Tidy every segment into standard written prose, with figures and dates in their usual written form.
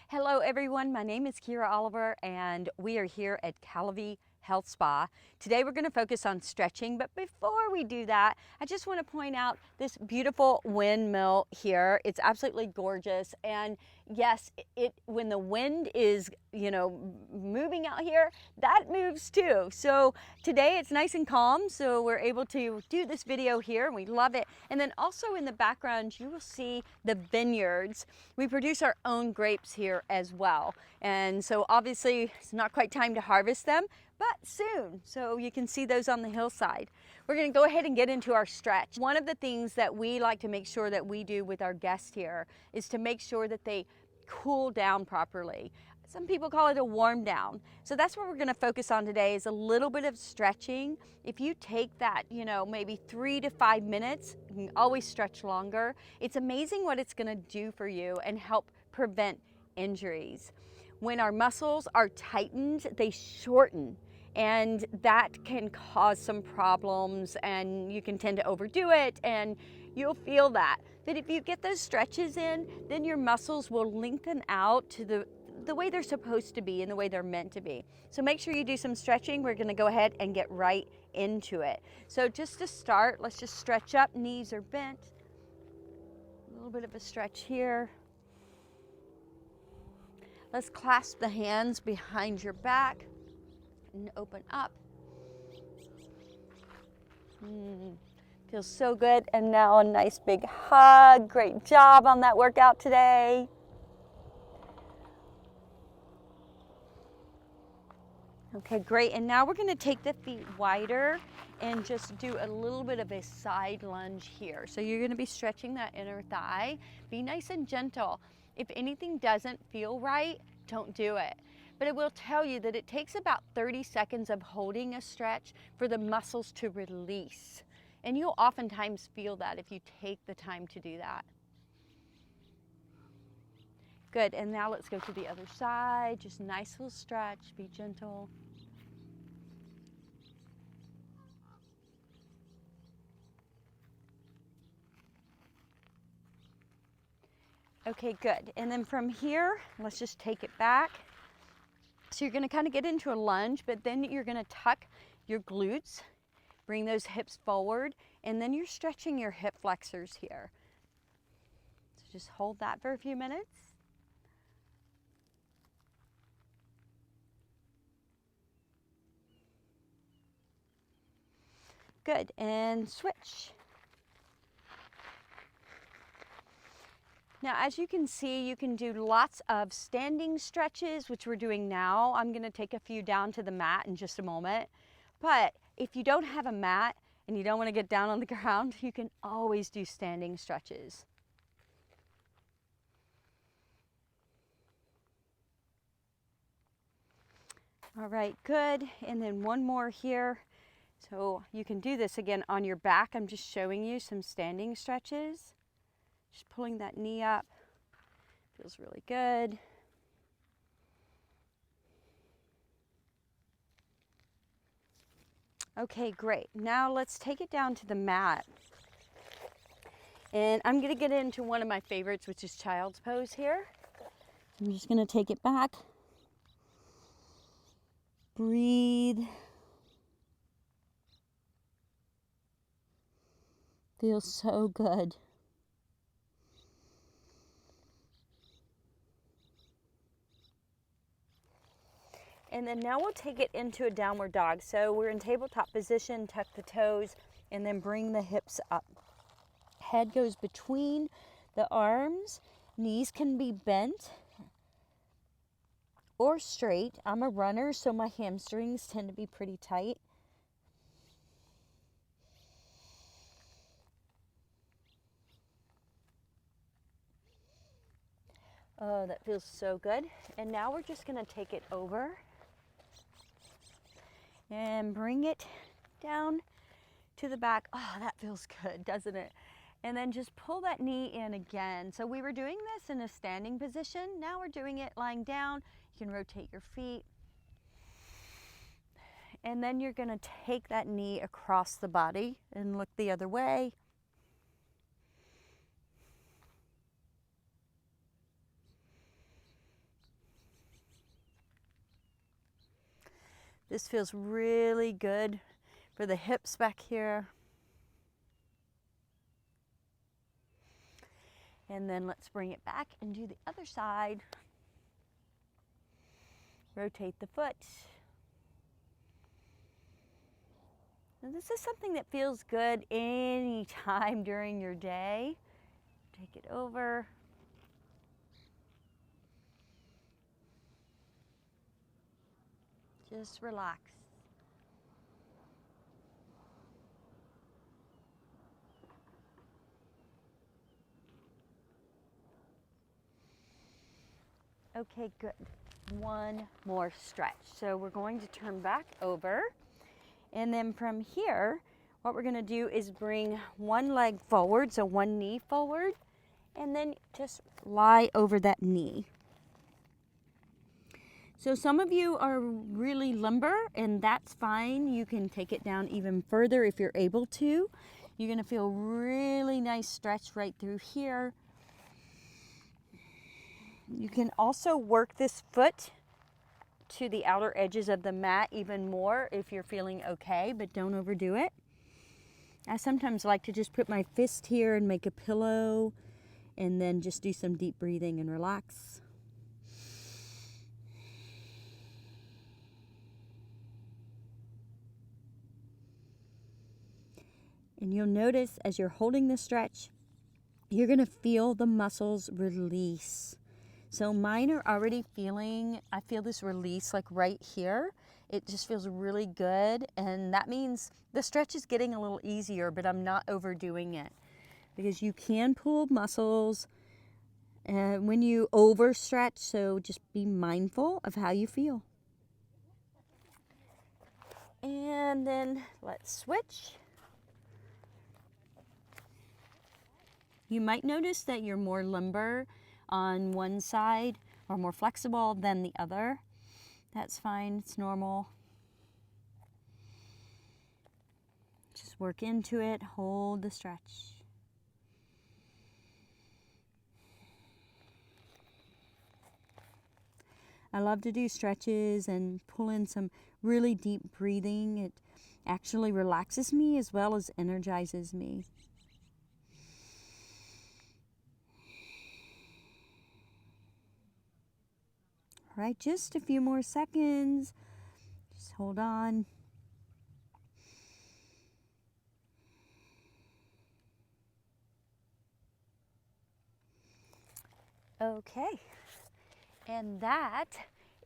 Hello everyone, my name is Kira Oliver and we are here at Cal-a-Vie Health Spa. Today we're going to focus on stretching, but before we do that, I just want to point out this beautiful windmill here. It's absolutely gorgeous, and yes, when the wind is, moving out here, that moves too. So today it's nice and calm, so we're able to do this video here and we love it. And then also in the background you will see the vineyards. We produce our own grapes here as well, and so obviously it's not quite time to harvest them, but soon. So you can see those on the hillside. We're going to go ahead and get into our stretch. One of the things that we like to make sure that we do with our guests here is to make sure that they cool down properly. Some people call it a warm down. So that's what we're going to focus on today, is a little bit of stretching. If you take that, maybe 3 to 5 minutes, you can always stretch longer. It's amazing what it's going to do for you and help prevent injuries. When our muscles are tightened, they shorten, and that can cause some problems, and you can tend to overdo it and you'll feel that. But if you get those stretches in, then your muscles will lengthen out to the way they're supposed to be and the way they're meant to be. So make sure you do some stretching. We're going to go ahead and get right into it. So just to start, let's just stretch up. Knees are bent. A little bit of a stretch here. Let's clasp the hands behind your back and open up. Feels so good. And now a nice big hug. Great job on that workout today. Okay, great. And now we're going to take the feet wider and just do a little bit of a side lunge here. So you're going to be stretching that inner thigh. Be nice and gentle. If anything doesn't feel right, don't do it. But it will tell you that it takes about 30 seconds of holding a stretch for the muscles to release. And you'll oftentimes feel that if you take the time to do that. Good, and now let's go to the other side. Just nice little stretch, be gentle. Okay, good. And then from here, let's just take it back. So you're gonna kind of get into a lunge, but then you're gonna tuck your glutes, bring those hips forward, and then you're stretching your hip flexors here. So just hold that for a few minutes. Good, and switch. Now, as you can see, you can do lots of standing stretches, which we're doing now. I'm gonna take a few down to the mat in just a moment. But if you don't have a mat and you don't wanna get down on the ground, you can always do standing stretches. All right, good. And then one more here. So you can do this again on your back. I'm just showing you some standing stretches. Just pulling that knee up. Feels really good. Okay, great. Now let's take it down to the mat. And I'm going to get into one of my favorites, which is child's pose here. I'm just going to take it back. Breathe. Feels so good. And then now we'll take it into a downward dog. So we're in tabletop position, tuck the toes, and then bring the hips up. Head goes between the arms. Knees can be bent or straight. I'm a runner, so my hamstrings tend to be pretty tight. Oh, that feels so good. And now we're just going to take it over and bring it down to the back. Oh, that feels good, doesn't it? And then just pull that knee in again. So we were doing this in a standing position. Now we're doing it lying down. You can rotate your feet. And then you're going to take that knee across the body and look the other way. This feels really good for the hips back here. And then let's bring it back and do the other side. Rotate the foot. Now this is something that feels good anytime during your day. Take it over. Just relax. Okay, good. One more stretch. So we're going to turn back over. And then from here, what we're going to do is bring one leg forward, so one knee forward, and then just lie over that knee. So some of you are really limber, and that's fine. You can take it down even further if you're able to. You're going to feel really nice stretch right through here. You can also work this foot to the outer edges of the mat even more if you're feeling okay, but don't overdo it. I sometimes like to just put my fist here and make a pillow and then just do some deep breathing and relax. And you'll notice as you're holding the stretch, you're going to feel the muscles release. So mine are already feeling, I feel this release like right here. It just feels really good, and that means the stretch is getting a little easier, but I'm not overdoing it. Because you can pull muscles when you overstretch, so just be mindful of how you feel. And then let's switch. You might notice that you're more limber on one side or more flexible than the other. That's fine, it's normal. Just work into it, hold the stretch. I love to do stretches and pull in some really deep breathing. It actually relaxes me as well as energizes me. All right, just a few more seconds. Just hold on. Okay, and that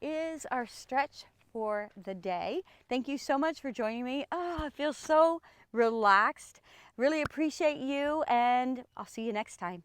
is our stretch for the day. Thank you so much for joining me. Oh, I feel so relaxed. Really appreciate you, and I'll see you next time.